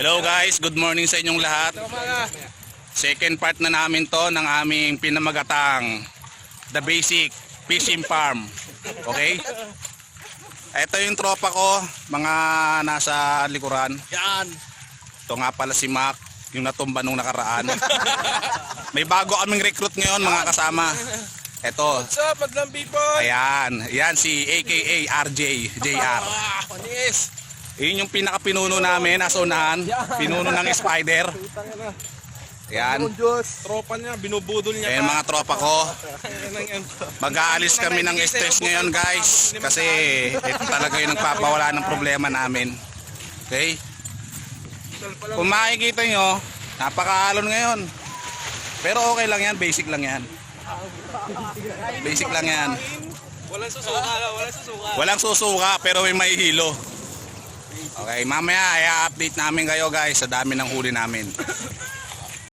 Hello guys, good morning sa inyong lahat. Second part na namin to ng aming pinamagatang The Basic Fishing Farm. Okay? Ito yung tropa ko, mga nasa likuran. Yan. Ito nga pala si Mac, yung natumba nung nakaraan. May bago kaming recruit ngayon mga kasama. Ito. What's up, Madlang people? Ayan, yan si AKA RJ, JR. Panis. Yun yung pinaka-pinuno namin, nasa unahan. Pinuno ng spider. Ayan. Tropa niya, binubudol niya. Ayan mga tropa ko. Mag-aalis kami ng stress ngayon guys. Kasi ito talaga yung nagpapawala ng problema namin. Okay? Kung makikita nyo, napaka-alon ngayon. Pero okay lang yan, basic lang yan. Basic lang yan. Walang susuka, walang susuka. Walang susuka pero may mahihilo. Okay, mamaya i-update namin kayo guys sa dami ng huli namin.